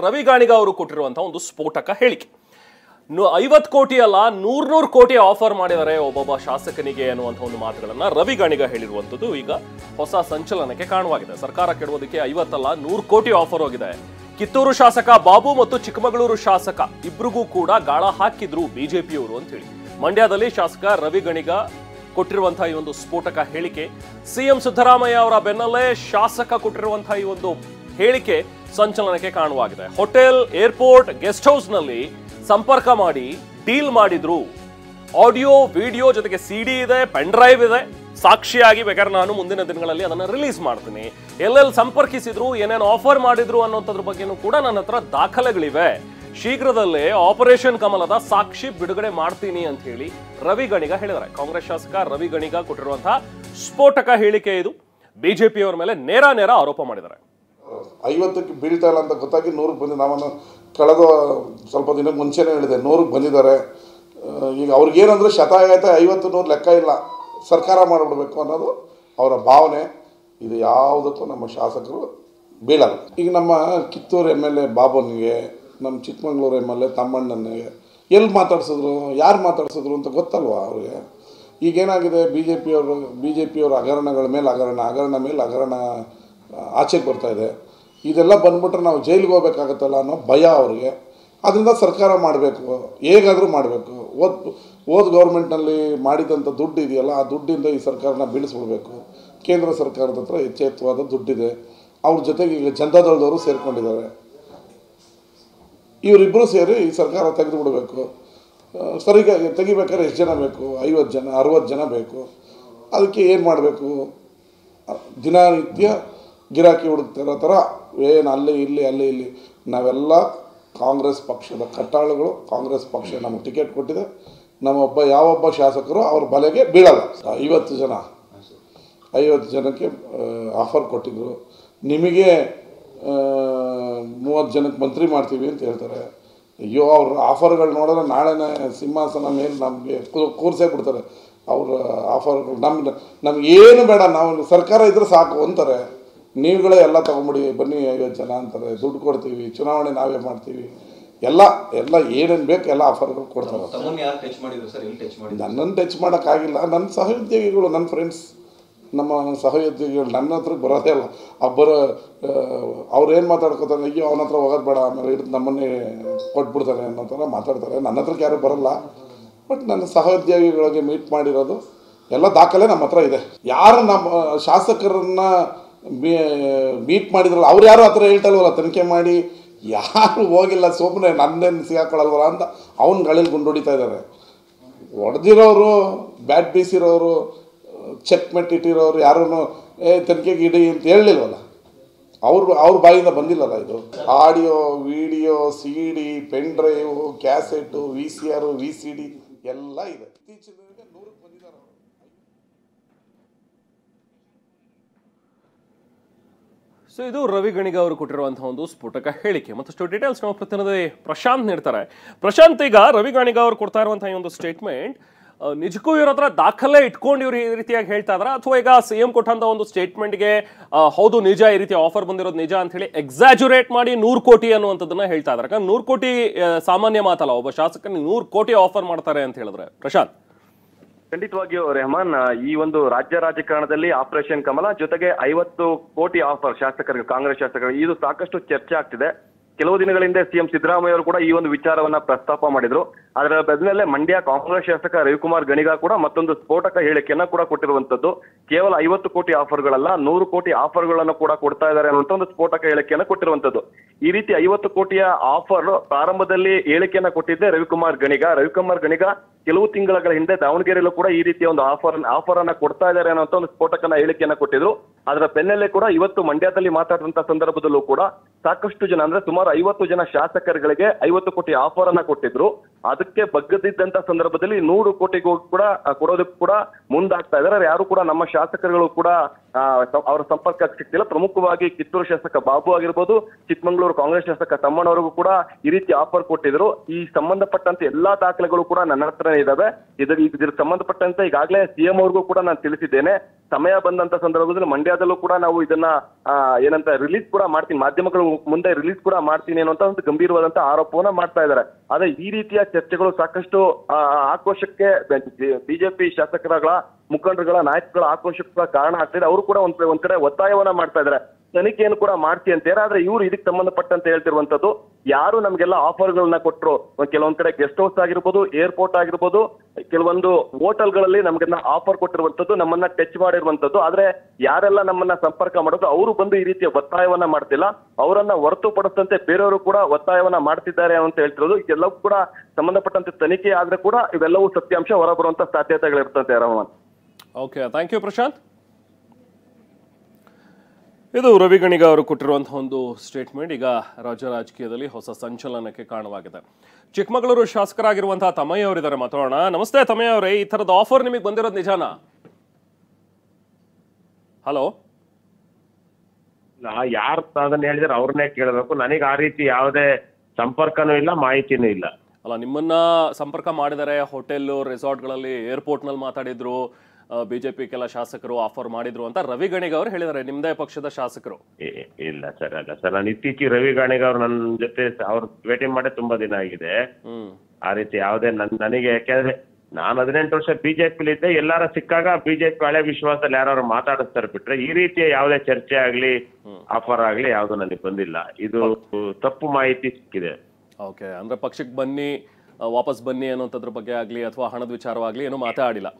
ರವಿ ಗಾಣಿಗ ಅವರು ಕೊಟ್ಟಿರುವಂತಹ ಒಂದು ಸ್ಫೋಟಕ ಹೇಳಿಕೆ. 50 ಕೋಟಿ ಅಲ್ಲ 100 ಕೋಟಿ ಆಫರ್ ಮಾಡಿದ್ದಾರೆ ಒಬ್ಬೊಬ್ಬ ಶಾಸಕನಿಗೆ ಅನ್ನುವಂಥ ಒಂದು ಮಾತುಗಳನ್ನ ರವಿ ಗಾಣಿಗ ಹೇಳಿರುವಂಥದ್ದು ಈಗ ಹೊಸ ಸಂಚಲನಕ್ಕೆ ಕಾರಣವಾಗಿದೆ. ಸರ್ಕಾರ ಕೆಡವೋದಕ್ಕೆ 50 ಅಲ್ಲ 100 ಕೋಟಿ ಆಫರ್ ಹೋಗಿದೆ. ಕಿತ್ತೂರು ಶಾಸಕ ಬಾಬು ಮತ್ತು ಚಿಕ್ಕಮಗಳೂರು ಶಾಸಕ ಇಬ್ರಿಗೂ ಕೂಡ ಗಾಳ ಹಾಕಿದ್ರು ಬಿಜೆಪಿಯವರು ಅಂತ ಹೇಳಿ ಮಂಡ್ಯದಲ್ಲಿ ಶಾಸಕ ರವಿ ಗಾಣಿಗ ಕೊಟ್ಟಿರುವಂತಹ ಈ ಒಂದು ಸ್ಫೋಟಕ ಹೇಳಿಕೆ, ಸಿಎಂ ಸಿದ್ದರಾಮಯ್ಯ ಅವರ ಬೆನ್ನಲ್ಲೇ ಶಾಸಕ ಕೊಟ್ಟಿರುವಂತಹ ಈ ಒಂದು ಹೇಳಿಕೆ ಸಂಚಲನಕ್ಕೆ ಕಾರಣವಾಗಿದೆ. ಹೋಟೆಲ್, ಏರ್ಪೋರ್ಟ್, ಗೆಸ್ಟ್ ಹೌಸ್ ನಲ್ಲಿ ಸಂಪರ್ಕ ಮಾಡಿ ಡೀಲ್ ಮಾಡಿದ್ರು. ಆಡಿಯೋ, ವಿಡಿಯೋ ಜೊತೆಗೆ ಸಿಡಿ ಇದೆ, ಪೆನ್ ಡ್ರೈವ್ ಇದೆ. ಸಾಕ್ಷಿಯಾಗಿ ಬೇಕಾದ್ರೆ ನಾನು ಮುಂದಿನ ದಿನಗಳಲ್ಲಿ ಅದನ್ನ ರಿಲೀಸ್ ಮಾಡ್ತೀನಿ. ಎಲ್ಲೆಲ್ಲಿ ಸಂಪರ್ಕಿಸಿದ್ರು, ಏನೇನು ಆಫರ್ ಮಾಡಿದ್ರು ಅನ್ನೋದ್ರ ಬಗ್ಗೆನೂ ಕೂಡ ನನ್ನ ಹತ್ರ ದಾಖಲೆಗಳಿವೆ. ಶೀಘ್ರದಲ್ಲೇ ಆಪರೇಷನ್ ಕಮಲದ ಸಾಕ್ಷಿ ಬಿಡುಗಡೆ ಮಾಡ್ತೀನಿ ಅಂತ ಹೇಳಿ ರವಿ ಗಾಣಿಗ ಹೇಳಿದ್ದಾರೆ. ಕಾಂಗ್ರೆಸ್ ಶಾಸಕ ರವಿ ಗಾಣಿಗ ಕೊಟ್ಟಿರುವಂತಹ ಸ್ಫೋಟಕ ಹೇಳಿಕೆ ಇದು. ಬಿಜೆಪಿಯವರ ಮೇಲೆ ನೇರ ಆರೋಪ ಮಾಡಿದ್ದಾರೆ. 50ಕ್ಕೆ ಬೀಳ್ತಾ ಇಲ್ಲ ಅಂತ ಗೊತ್ತಾಗಿ 100ಕ್ಕೆ ಬಂದಿದೆ. ನಾನು ಕಳೆದ ಸ್ವಲ್ಪ ದಿನಕ್ಕೆ ಮುಂಚೆನೇ ಹೇಳಿದೆ 100ಕ್ಕೆ ಬಂದಿದ್ದಾರೆ. ಈಗ ಅವ್ರಿಗೇನಂದ್ರೆ ಶತಾಯತ 50-100 ಲೆಕ್ಕ ಇಲ್ಲ, ಸರ್ಕಾರ ಮಾಡಿಬಿಡ್ಬೇಕು ಅನ್ನೋದು ಅವರ ಭಾವನೆ. ಇದು ಯಾವುದಕ್ಕೂ ನಮ್ಮ ಶಾಸಕರು ಬೀಳಲ್ಲ. ಈಗ ನಮ್ಮ ಕಿತ್ತೂರು MLA ಬಾಬುನಿಗೆ, ನಮ್ಮ ಚಿಕ್ಕಮಗಳೂರು MLA ತಮ್ಮಣ್ಣನಿಗೆ ಎಲ್ಲಿ ಮಾತಾಡ್ಸಿದ್ರು, ಯಾರು ಮಾತಾಡ್ಸಿದ್ರು ಅಂತ ಗೊತ್ತಲ್ವ ಅವ್ರಿಗೆ. ಈಗೇನಾಗಿದೆ, ಬಿ ಜೆ ಪಿಯವರು ಹಗರಣಗಳ ಮೇಲೆ ಹಗರಣ ಮೇಲೆ ಹಗರಣ ಆಚೆಗೆ ಬರ್ತಾಯಿದೆ. ಇದೆಲ್ಲ ಬಂದ್ಬಿಟ್ರೆ ನಾವು ಜೈಲಿಗೆ ಹೋಗ್ಬೇಕಾಗತ್ತಲ್ಲ ಅನ್ನೋ ಭಯ ಅವ್ರಿಗೆ. ಅದರಿಂದ ಸರ್ಕಾರ ಮಾಡಬೇಕು, ಹೇಗಾದರೂ ಮಾಡಬೇಕು. ಓದ್ ಗೌರ್ಮೆಂಟ್ನಲ್ಲಿ ಮಾಡಿದಂಥ ದುಡ್ಡು ಇದೆಯಲ್ಲ, ಆ ದುಡ್ಡಿಂದ ಈ ಸರ್ಕಾರನ ಬೀಳಿಸ್ಬಿಡ್ಬೇಕು. ಕೇಂದ್ರ ಸರ್ಕಾರದ ಹತ್ರ ಎಚ್ಚೆತ್ತವಾದ ದುಡ್ಡಿದೆ. ಅವ್ರ ಜೊತೆಗೆ ಈಗ ಜನತಾದಳದವರು ಸೇರಿಕೊಂಡಿದ್ದಾರೆ. ಇವರಿಬ್ಬರು ಸೇರಿ ಈ ಸರ್ಕಾರ ತೆಗೆದು ಬಿಡಬೇಕು. ಸರಿಗೆ ತೆಗಿಬೇಕಾದ್ರೆ ಎಷ್ಟು ಜನ ಬೇಕು? 50 ಜನ 60 ಜನ ಬೇಕು. ಅದಕ್ಕೆ ಏನು ಮಾಡಬೇಕು? ದಿನನಿತ್ಯ ಗಿರಾಕಿ ಹುಡುಕ್ತಿರೋ ಥರ ಏನು ಅಲ್ಲಿ ಇಲ್ಲಿ ನಾವೆಲ್ಲ ಕಾಂಗ್ರೆಸ್ ಪಕ್ಷದ ಕಟ್ಟಾಳುಗಳು. ಕಾಂಗ್ರೆಸ್ ಪಕ್ಷ ನಮಗೆ ಟಿಕೆಟ್ ಕೊಟ್ಟಿದೆ. ಯಾವೊಬ್ಬ ಶಾಸಕರು ಅವ್ರ ಬಲೆಗೆ ಬೀಳಲ್ಲ. 50 ಜನಕ್ಕೆ ಆಫರ್ ಕೊಟ್ಟಿದ್ರು. ನಿಮಗೆ 30 ಜನಕ್ಕೆ ಮಂತ್ರಿ ಮಾಡ್ತೀವಿ ಅಂತ ಹೇಳ್ತಾರೆ. ಅಯ್ಯೋ, ಅವ್ರ ಆಫರ್ಗಳು ನೋಡಿದ್ರೆ ನಾಳೆನೇ ಸಿಂಹಾಸನ ಮೇಲೆ ನಮಗೆ ಕೂರ್ಸೇ ಬಿಡ್ತಾರೆ. ಅವ್ರ ಆಫರ್ಗಳು ನಮಗೇನು ಬೇಡ, ನಾವು ಸರ್ಕಾರ ಇದ್ರೆ ಸಾಕು ಅಂತಾರೆ. ನೀವುಗಳೇ ಎಲ್ಲ ತೊಗೊಂಬಿಡಿ, ಬನ್ನಿ 50 ಜನ ಅಂತಾರೆ, ದುಡ್ಡು ಕೊಡ್ತೀವಿ, ಚುನಾವಣೆ ನಾವೇ ಮಾಡ್ತೀವಿ, ಎಲ್ಲ ಏನೇನು ಬೇಕು ಎಲ್ಲ ಆಫರ್ಗಳು ಕೊಡ್ತಾರೆ. ನನ್ನನ್ನು ಟಚ್ ಮಾಡೋಕ್ಕಾಗಿಲ್ಲ. ನನ್ನ ಸಹೋದ್ಯೋಗಿಗಳು, ನನ್ನ ಫ್ರೆಂಡ್ಸ್, ನಮ್ಮ ಸಹೋದ್ಯೋಗಿಗಳು ನನ್ನ ಹತ್ರಕ್ಕೆ ಬರೋದೇ ಇಲ್ಲ. ಅವ್ರು ಏನು ಮಾತಾಡ್ಕೋತಾರೆ, ಅಯ್ಯೋ ಅವನ ಹತ್ರ ಹೋಗೋದು ಬೇಡ, ಆಮೇಲೆ ಹಿಡಿದು ನಮ್ಮನ್ನೇ ಕೊಟ್ಬಿಡ್ತಾರೆ ಅನ್ನೋ ಥರ ಮಾತಾಡ್ತಾರೆ. ನನ್ನ ಹತ್ರಕ್ಕೆ ಯಾರೂ ಬರೋಲ್ಲ. ಬಟ್ ನನ್ನ ಸಹೋದ್ಯೋಗಿಗಳಿಗೆ ಮೀಟ್ ಮಾಡಿರೋದು ಎಲ್ಲ ದಾಖಲೆ ನಮ್ಮ ಹತ್ರ ಇದೆ. ಯಾರು ನಮ್ಮ ಶಾಸಕರನ್ನು ಮೀಟ್ ಮಾಡಿದ್ರಲ್ಲ ಅವ್ರು ಯಾರು ಹತ್ರ ಹೇಳ್ತಲ್ವಲ್ಲ, ತನಿಖೆ ಮಾಡಿ ಯಾರು ಹೋಗಿಲ್ಲ, ಸುಮ್ಮನೆ ನನ್ನೇನು ಸಿಗಾಕೊಳ್ಳಲ್ವಲ್ಲ ಅಂತ ಅವನ ಗಳಿಲಿ ಗುಂಡೊಡಿತಾ ಇದ್ದಾರೆ. ಹೊಡೆದಿರೋರು, ಬ್ಯಾಟ್ ಬೀಸಿರೋರು, ಚೆಕ್ ಮೆಟ್ಟಿಟ್ಟಿರೋರು ಯಾರೂ ತನಿಖೆಗೆ ಇಡಿ ಅಂತ ಹೇಳಲಿಲ್ವಲ್ಲ. ಅವ್ರ ಬಾಯಿಂದ ಬಂದಿಲ್ಲಲ್ಲ. ಇದು audio, video, CD, pen drive, cassette, VCR, VCD ಎಲ್ಲ ಇದೆ. ಇತ್ತೀಚಿನ 100ಕ್ಕೆ ಬಂದಿದ್ದಾರೆ. ಸೊ ಇದು ರವಿ ಗಾಣಿಗ ಅವರು ಕೊಟ್ಟಿರುವಂತಹ ಒಂದು ಸ್ಫೋಟಕ ಹೇಳಿಕೆ. ಮತ್ತಷ್ಟು ಡೀಟೇಲ್ಸ್ ನಮ್ಮ ಪ್ರತಿನಿಧಿ ಪ್ರಶಾಂತ್ ನೀಡ್ತಾರೆ. ಪ್ರಶಾಂತ್, ಈಗ ರವಿ ಗಾಣಿಗ ಅವರು ಕೊಡ್ತಾ ಇರುವಂತಹ ಈ ಒಂದು ಸ್ಟೇಟ್ಮೆಂಟ್ ನಿಜಕ್ಕೂ ಇವ್ರ ಹತ್ರ ದಾಖಲೆ ಇಟ್ಕೊಂಡು ಇವ್ರು ಈ ರೀತಿಯಾಗಿ ಹೇಳ್ತಾ ಇದಾರ, ಅಥವಾ ಈಗ CM ಕೊಟ್ಟಂತ ಒಂದು ಸ್ಟೇಟ್ಮೆಂಟ್ಗೆ ಹೌದು ನಿಜ, ಈ ರೀತಿ ಆಫರ್ ಬಂದಿರೋದು ನಿಜ ಅಂತ ಹೇಳಿ ಎಕ್ಸಾಜುರೇಟ್ ಮಾಡಿ 100 ಕೋಟಿ ಅನ್ನುವಂಥದ್ದನ್ನ ಹೇಳ್ತಾ ಇದಾರೆ? ಯಾಕಂದ್ರೆ 100 ಕೋಟಿ ಸಾಮಾನ್ಯ ಮಾತಲ್ಲ, ಒಬ್ಬ ಶಾಸಕನಿಗೆ 100 ಕೋಟಿ ಆಫರ್ ಮಾಡ್ತಾರೆ ಅಂತ ಹೇಳಿದ್ರೆ. ಪ್ರಶಾಂತ್, ಖಂಡಿತವಾಗಿಯೂ ರೆಹಮಾನ್, ಈ ಒಂದು ರಾಜ್ಯ ರಾಜಕಾರಣದಲ್ಲಿ ಆಪರೇಷನ್ ಕಮಲ ಜೊತೆಗೆ 50 ಕೋಟಿ ಆಫರ್ ಶಾಸಕರಿಗೆ, ಕಾಂಗ್ರೆಸ್ ಶಾಸಕರಿಗೆ, ಇದು ಸಾಕಷ್ಟು ಚರ್ಚೆ ಆಗ್ತಿದೆ. ಕೆಲವು ದಿನಗಳ ಹಿಂದೆ ಸಿಎಂ ಸಿದ್ದರಾಮಯ್ಯ ಅವರು ಕೂಡ ಈ ಒಂದು ವಿಚಾರವನ್ನ ಪ್ರಸ್ತಾಪ ಮಾಡಿದ್ರು. ಅದರ ಬೆನ್ನಲ್ಲೇ ಮಂಡ್ಯ ಕಾಂಗ್ರೆಸ್ ಶಾಸಕ ರವಿಕುಮಾರ್ ಗಣಿಗ ಕೂಡ ಮತ್ತೊಂದು ಸ್ಫೋಟಕ ಹೇಳಿಕೆಯನ್ನ ಕೂಡ ಕೊಟ್ಟಿರುವಂತದ್ದು. ಕೇವಲ 50 ಕೋಟಿ ಆಫರ್ಗಳಲ್ಲ, 100 ಕೋಟಿ ಆಫರ್ಗಳನ್ನು ಕೂಡ ಕೊಡ್ತಾ ಇದ್ದಾರೆ ಅನ್ನುವಂತ ಒಂದು ಸ್ಫೋಟಕ ಹೇಳಿಕೆಯನ್ನ ಕೊಟ್ಟಿರುವಂತದ್ದು. ಈ ರೀತಿ 50 ಕೋಟಿಯ ಆಫರ್ ಪ್ರಾರಂಭದಲ್ಲಿ ಹೇಳಿಕೆಯನ್ನ ಕೊಟ್ಟಿದ್ದೆ ರವಿಕುಮಾರ್ ಗಣಿಗ ಕೆಲವು ತಿಂಗಳ ಹಿಂದೆ ದಾವಣಗೆರೆಯಲ್ಲೂ ಕೂಡ ಈ ರೀತಿಯ ಒಂದು ಆಫರ್ ಅನ್ನ ಕೊಡ್ತಾ ಇದ್ದಾರೆ ಅನ್ನೋ ಒಂದು ಸ್ಫೋಟಕನ ಹೇಳಿಕೆಯನ್ನ ಕೊಟ್ಟಿದ್ರು. ಅದರ ಬೆನ್ನಲ್ಲೇ ಕೂಡ ಇವತ್ತು ಮಂಡ್ಯದಲ್ಲಿ ಮಾತಾಡುವಂತ ಸಂದರ್ಭದಲ್ಲೂ ಕೂಡ ಸಾಕಷ್ಟು ಜನ, ಅಂದ್ರೆ ಸುಮಾರು 50 ಜನ ಶಾಸಕರುಗಳಿಗೆ 50 ಕೋಟಿ ಆಫರ್ ಅನ್ನ ಕೊಟ್ಟಿದ್ರು. ಅದಕ್ಕೆ ಬಗ್ಗದಿದ್ದಂತ ಸಂದರ್ಭದಲ್ಲಿ 100 ಕೋಟಿಗೂ ಕೂಡ ಕೊಡೋದಕ್ಕೆ ಕೂಡ ಮುಂದಾಗ್ತಾ ಇದ್ದಾರೆ. ಯಾರು ಕೂಡ ನಮ್ಮ ಶಾಸಕರುಗಳು ಕೂಡ ಅವರ ಸಂಪರ್ಕಕ್ಕೆ ಸಿಗ್ತಿಲ್ಲ. ಪ್ರಮುಖವಾಗಿ ಕಿತ್ತೂರು ಶಾಸಕ ಬಾಬು ಆಗಿರ್ಬೋದು, ಚಿಕ್ಕಮಗಳೂರು ಕಾಂಗ್ರೆಸ್ ಶಾಸಕ ತಮ್ಮಣ್ಣವರಿಗೂ ಕೂಡ ಈ ರೀತಿ ಆಫರ್ ಕೊಟ್ಟಿದ್ರು. ಈ ಸಂಬಂಧಪಟ್ಟಂತೆ ಎಲ್ಲಾ ದಾಖಲೆಗಳು ಕೂಡ ನನ್ನ ಹತ್ರನೇ ಇದಾವೆ. ಇದಕ್ಕೆ ಸಂಬಂಧಪಟ್ಟಂತೆ ಈಗಾಗಲೇ CM ಅವ್ರಿಗೂ ಕೂಡ ನಾನು ತಿಳಿಸಿದ್ದೇನೆ. ಸಮಯ ಬಂದಂತ ಸಂದರ್ಭದಲ್ಲಿ ಮಂಡ್ಯದಲ್ಲೂ ಕೂಡ ನಾವು ಇದನ್ನ ಏನಂತ ರಿಲೀಸ್ ಕೂಡ ಮಾಡ್ತೀನಿ, ಮಾಧ್ಯಮಗಳ ಮುಂದೆ ರಿಲೀಸ್ ಕೂಡ ಮಾಡ್ತೀನಿ ಅನ್ನುವಂತ ಒಂದು ಗಂಭೀರವಾದಂತ ಆರೋಪವನ್ನ ಮಾಡ್ತಾ ಇದ್ದಾರೆ. ಆದ್ರೆ ಈ ರೀತಿಯ ಚರ್ಚೆಗಳು ಸಾಕಷ್ಟು ಆಕ್ರೋಶಕ್ಕೆ ಬಿಜೆಪಿ ಶಾಸಕರುಗಳ ಮುಖಂಡರುಗಳ ನಾಯಕಗಳ ಆಕ್ರೋಶಕ್ಕೆ ಕಾರಣ ಆಗ್ತಿದೆ. ಅವರು ಕೂಡ ಒಂದ್ ಕಡೆ ಒತ್ತಾಯವನ್ನ ಮಾಡ್ತಾ ಇದ್ದಾರೆ, ತನಿಖೆಯನ್ನು ಕೂಡ ಮಾಡ್ತಿ ಅಂತಾರೆ. ಆದ್ರೆ ಇವ್ರು ಇದಕ್ಕೆ ಸಂಬಂಧಪಟ್ಟಂತೆ ಹೇಳ್ತಿರುವಂತದ್ದು, ಯಾರು ನಮ್ಗೆಲ್ಲ ಆಫರ್ಗಳನ್ನ ಕೊಟ್ಟರು, ಕೆಲವೊಂದ್ ಕಡೆ ಗೆಸ್ಟ್ ಹೌಸ್ ಆಗಿರ್ಬೋದು, ಏರ್ಪೋರ್ಟ್ ಆಗಿರ್ಬೋದು, ಕೆಲವೊಂದು ಹೋಟೆಲ್ಗಳಲ್ಲಿ ನಮ್ಗೆಲ್ಲ ಆಫರ್ ಕೊಟ್ಟಿರುವಂತದ್ದು, ನಮ್ಮನ್ನ ಟಚ್ ಮಾಡಿರುವಂತದ್ದು. ಆದ್ರೆ ಯಾರೆಲ್ಲ ನಮ್ಮನ್ನ ಸಂಪರ್ಕ ಮಾಡೋದು ಅವರು ಬಂದು ಈ ರೀತಿಯ ಒತ್ತಾಯವನ್ನ ಮಾಡ್ತಿಲ್ಲ, ಅವರನ್ನ ಹೊರತುಪಡಿಸಂತೆ ಬೇರೆಯವರು ಕೂಡ ಒತ್ತಾಯವನ್ನ ಮಾಡ್ತಿದ್ದಾರೆ ಅಂತ ಹೇಳ್ತಿರೋದು. ಇದೆಲ್ಲವೂ ಕೂಡ ಸಂಬಂಧಪಟ್ಟಂತೆ ತನಿಖೆ ಆದ್ರೆ ಕೂಡ ಇವೆಲ್ಲವೂ ಸತ್ಯಾಂಶ ಹೊರಬರುವಂತ ಸಾಧ್ಯತೆಗಳಿರ್ತಂತೆ. Raman, okay, thank you Prashanth. ಇದು ರವಿ ಗಣಿಗ ಅವರು ಕೊಟ್ಟಿರುವಂತಹ ಒಂದು ಸ್ಟೇಟ್ಮೆಂಟ್ ಈಗ ರಾಜ್ಯ ರಾಜಕೀಯದಲ್ಲಿ ಹೊಸ ಸಂಚಲನಕ್ಕೆ ಕಾರಣವಾಗಿದೆ. ಚಿಕ್ಕಮಗಳೂರು ಶಾಸಕರಾಗಿರುವಂತಹ ತಮ್ಮಯ್ಯ ಅವರಿದ್ದಾರೆ, ಮಾತಾಡೋಣ. ನಮಸ್ತೆ ತಮ್ಮಯ್ಯ ಅವರೇ, ಈ ತರದ ಆಫರ್ ನಿಮಗೆ ಬಂದಿರೋದು ನಿಜಾನಾ? ಹಲೋ, ಯಾರು ಅದನ್ನ ಹೇಳಿದ್ರೆ ಅವ್ರನ್ನೇ ಕೇಳಬೇಕು. ನನಗೆ ಆ ರೀತಿ ಯಾವುದೇ ಸಂಪರ್ಕನೂ ಇಲ್ಲ, ಮಾಹಿತಿನೂ ಇಲ್ಲ. ಅಲ್ಲ, ನಿಮ್ಮನ್ನ ಸಂಪರ್ಕ ಮಾಡಿದರೆ ಹೋಟೆಲ್ ರೆಸಾರ್ಟ್ಗಳಲ್ಲಿ, ಏರ್ಪೋರ್ಟ್ನಲ್ಲಿ ಮಾತಾಡಿದ್ರು, ಬಿಜೆಪಿ ಕೆಲ ಶಾಸಕರು ಆಫರ್ ಮಾಡಿದ್ರು ಅಂತ ರವಿ ಗಣಿಗ ಅವರು ಹೇಳಿದ್ದಾರೆ, ನಿಮ್ದೇ ಪಕ್ಷದ ಶಾಸಕರು. ಇಲ್ಲ ಸರ್, ಅಲ್ಲ ಸರ್, ನಾನು ಇತ್ತೀಚೆಗೆ ರವಿ ಗಣಿಗ ಅವ್ರು ನನ್ನ ಜೊತೆ ಅವ್ರು ಭೇಟಿ ಮಾಡಿ ತುಂಬಾ ದಿನ ಆಗಿದೆ. ಆ ರೀತಿ ಯಾವುದೇ ನನಗೆ, ಯಾಕೆಂದ್ರೆ ನಾನು 18 ವರ್ಷ ಬಿಜೆಪಿಲಿ ಇದ್ದೆ, ಎಲ್ಲಾರ ಸಿಕ್ಕಾಗ ಬಿಜೆಪಿ ಹಳೆ ವಿಶ್ವಾಸದಲ್ಲಿ ಯಾರು ಮಾತಾಡಿಸ್ತಾರೆ ಬಿಟ್ರೆ ಈ ರೀತಿಯ ಯಾವುದೇ ಚರ್ಚೆ ಆಗ್ಲಿ ಆಫರ್ ಆಗ್ಲಿ ಯಾವ್ದು ನನಗೆ ಬಂದಿಲ್ಲ. ಇದು ತಪ್ಪು ಮಾಹಿತಿ ಸಿಕ್ಕಿದೆ. ಓಕೆ, ಅಂದ್ರೆ ಪಕ್ಷಕ್ಕೆ ಬನ್ನಿ, ವಾಪಸ್ ಬನ್ನಿ ಅನ್ನೋದ್ರ ಬಗ್ಗೆ ಆಗ್ಲಿ ಅಥವಾ ಹಣದ ವಿಚಾರವಾಗ್ಲಿ ಏನು ಮಾತಾಡಿಲ್ಲ?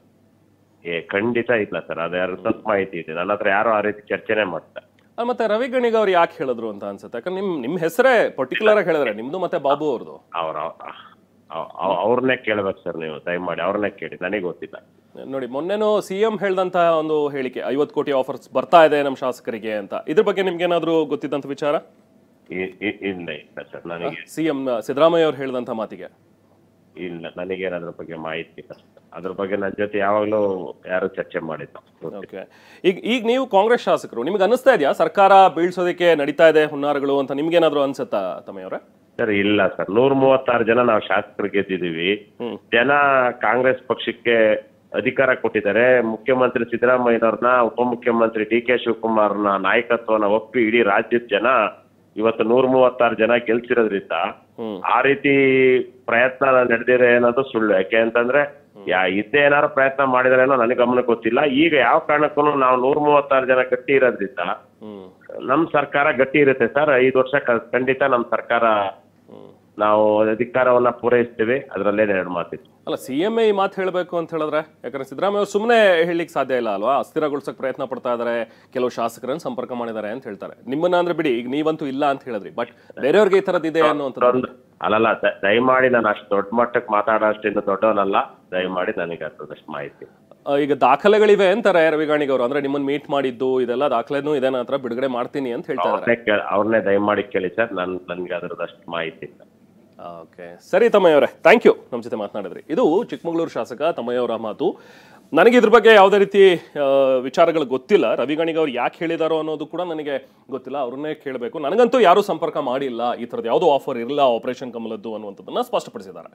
ಖಂಡಿತ ಇಲ್ಲ ಸರ್, ಅದು ಯಾರು ತಪ್ಪು ಮಾಹಿತಿ ಇದೆ. ನನ್ನ ಹತ್ರ ಯಾರು ಆ ರೀತಿ ಚರ್ಚೆನೆ ಮಾಡ್ತಾರೆ. ಮತ್ತೆ ರವಿ ಗಣಿಗ ಅವ್ರು ಯಾಕೆ ಹೇಳಿದ್ರು ಅಂತ ಅನ್ಸುತ್ತೆ? ಯಾಕಂದ್ರೆ ನಿಮ್ ಹೆಸರೇ ಪರ್ಟಿಕ್ಯುಲರ್ ಆಗಿ ಹೇಳಿದ್ರೆ, ನಿಮ್ದು ಮತ್ತೆ ಬಾಬು ಅವ್ರದ್ದು. ಅವ್ರನ್ನೇ ಕೇಳ್ಬೇಕು ಸರ್, ನೀವು ದಯಮಾಡಿ ಅವ್ರನ್ನೇ ಕೇಳಿ, ನನಗೆ ಗೊತ್ತಿಲ್ಲ. ನೋಡಿ, ಮೊನ್ನೆನೂ ಸಿಎಂ ಹೇಳ್ದಂತಹ ಒಂದು ಹೇಳಿಕೆ, 50 ಕೋಟಿ ಆಫರ್ಸ್ ಬರ್ತಾ ಇದೆ ನಮ್ಮ ಶಾಸಕರಿಗೆ ಅಂತ, ಇದ್ರ ಬಗ್ಗೆ ನಿಮ್ಗೇನಾದ್ರೂ ಗೊತ್ತಿದ್ದಂತ ವಿಚಾರ? ಇಲ್ಲ ಸರ್, ನನಗೆ ಸಿಎಂ ಸಿದ್ದರಾಮಯ್ಯ ಅವ್ರು ಹೇಳಿದಂತ ಮಾತಿಗೆ ಇಲ್ಲ, ನನಗೇನು ಅದ್ರ ಬಗ್ಗೆ ಮಾಹಿತಿ ಇಲ್ಲ. ಅದ್ರ ಬಗ್ಗೆ ನನ್ನ ಜೊತೆ ಯಾವಾಗಲೂ ಯಾರು ಚರ್ಚೆ ಮಾಡಿಲ್ಲ. ಓಕೆ, ಈಗ ನೀವು ಕಾಂಗ್ರೆಸ್ ಶಾಸಕರು, ನಿಮ್ಗೆ ಅನಿಸ್ತಾ ಇದೆಯಾ ಸರ್ಕಾರ ಬೀಳ್ಸೋದಕ್ಕೆ ನಡೀತಾ ಇದೆ ಹುನ್ನಾರಗಳು ಅಂತ? ನಿಮ್ಗೇನಾದ್ರು ಅನ್ಸುತ್ತಾ ತಮ್ಮಯ್ಯವರೇ? ಸರ್ ಇಲ್ಲ ಸರ್, 136 ಜನ ನಾವು ಶಾಸಕರು ಗೆದ್ದಿದ್ದೀವಿ. ಜನ ಕಾಂಗ್ರೆಸ್ ಪಕ್ಷಕ್ಕೆ ಅಧಿಕಾರ ಕೊಟ್ಟಿದ್ದಾರೆ. ಮುಖ್ಯಮಂತ್ರಿ ಸಿದ್ದರಾಮಯ್ಯನವ್ರನ್ನ, ಉಪಮುಖ್ಯಮಂತ್ರಿ ಡಿ ಕೆ ಶಿವಕುಮಾರ್ನ ನಾಯಕತ್ವನ ಒಪ್ಪಿ ಇಡೀ ರಾಜ್ಯದ ಜನ ಇವತ್ತು 136 ಜನ ಗೆಲ್ಸಿರೋದ್ರಿಂದ ಆ ರೀತಿ ಪ್ರಯತ್ನ ನಡೆದಿದೆ ಅನ್ನೋದು ಸುಳ್ಳು. ಯಾಕೆ ಅಂತಂದ್ರೆ ಇದ್ದೇ ಏನಾದ್ರು ಪ್ರಯತ್ನ ಮಾಡಿದಾರೇನೋ ನನಗೆ ಗಮನಕ್ಕೆ ಗೊತ್ತಿಲ್ಲ. ಈಗ ಯಾವ ಕಾರಣಕ್ಕೂ ನಾವು 136 ಜನ ಗಟ್ಟಿ ಇರೋದ್ರಿಂದ ನಮ್ ಸರ್ಕಾರ ಗಟ್ಟಿ ಇರುತ್ತೆ ಸರ್. 5 ವರ್ಷ ಖಂಡಿತ ನಮ್ ಸರ್ಕಾರ ನಾವು ಅಧಿಕಾರವನ್ನ ಪೂರೈಸ್ತೇವೆ, ಅದರಲ್ಲೇ 2 ಮಾತಿತ್ತು. ಅಲ್ಲ, ಸಿಎಂ ಈ ಮಾತು ಹೇಳಬೇಕು ಅಂತ ಹೇಳಿದ್ರೆ, ಯಾಕಂದ್ರೆ ಸಿದ್ದರಾಮಯ್ಯ ಅವರು ಸುಮ್ಮನೆ ಹೇಳಲಿಕ್ಕೆ ಸಾಧ್ಯ ಇಲ್ಲ ಅಲ್ವಾ? ಅಸ್ಥಿರಗೊಳಿಸಕ್ಕೆ ಪ್ರಯತ್ನ ಪಡ್ತಾ ಇದಾರೆ, ಕೆಲವು ಶಾಸಕರನ್ನು ಸಂಪರ್ಕ ಮಾಡಿದ್ದಾರೆ ಅಂತ ಹೇಳ್ತಾರೆ. ನಿಮ್ಮನ್ನ ಅಂದ್ರೆ ಬಿಡಿ, ಈಗ ನೀವಂತೂ ಇಲ್ಲ ಅಂತ ಹೇಳಿದ್ರಿ, ಬಟ್ ಬೇರೆಯವ್ರಿಗೆ ಈ ತರದ್ ಇದೆ ಅನ್ನುವಂಥದ್ದು. ಅಲ್ಲಲ್ಲ, ದಯಮಾಡಿ ನಾನು ಅಷ್ಟು ದೊಡ್ಡ ಮಟ್ಟಕ್ಕೆ ಮಾತಾಡೋಷ್ಟಿಂದ ದೊಡ್ಡವನಲ್ಲ, ದಯಮಾಡಿ ನನಗೆ ಅಷ್ಟು ಮಾಹಿತಿ. ಈಗ ದಾಖಲೆಗಳಿವೆ ಅಂತಾರೆ ರವಿ ಗಣಿಗ ಅವರು, ಅಂದ್ರೆ ನಿಮ್ಮನ್ನ ಮೀಟ್ ಮಾಡಿದ್ದು ಇದೆಲ್ಲ ದಾಖಲೆನೂ ಇದೆ, ನನ್ನ ಹತ್ರ ಬಿಡುಗಡೆ ಮಾಡ್ತೀನಿ ಅಂತ ಹೇಳ್ತಾ ಇದ್ದಾರೆ. ಅವ್ರನ್ನೇ ದಯಮಾಡಿ ಕೇಳಿ ಸರ್, ನನ್ಗೆ ಅದ್ರದಷ್ಟು ಮಾಹಿತಿ ಇಲ್ಲ. ಓಕೆ, ಸರಿ ತಮ್ಮಯ್ಯ ಅವರೇ, ಥ್ಯಾಂಕ್ ಯು ನಮ್ಮ ಜೊತೆ ಮಾತನಾಡಿದ್ರಿ. ಇದು ಚಿಕ್ಕಮಗಳೂರು ಶಾಸಕ ತಮ್ಮಯ್ಯ ಅವರ ಮಾತು. ನನಗೆ ಇದ್ರ ಬಗ್ಗೆ ಯಾವುದೇ ರೀತಿ ವಿಚಾರಗಳು ಗೊತ್ತಿಲ್ಲ. ರವಿ ಗಣಿಗ ಅವ್ರು ಯಾಕೆ ಹೇಳಿದಾರೋ ಅನ್ನೋದು ಕೂಡ ನನಗೆ ಗೊತ್ತಿಲ್ಲ, ಅವ್ರನ್ನೇ ಕೇಳಬೇಕು. ನನಗಂತೂ ಯಾರೂ ಸಂಪರ್ಕ ಮಾಡಿಲ್ಲ, ಈ ಥರದ್ದು ಯಾವುದೋ ಆಫರ್ ಇರಲ್ಲ ಆಪರೇಷನ್ ಕಮಲದ್ದು ಅನ್ನುವಂಥದ್ದನ್ನು ಸ್ಪಷ್ಟಪಡಿಸಿದ್ದಾರೆ.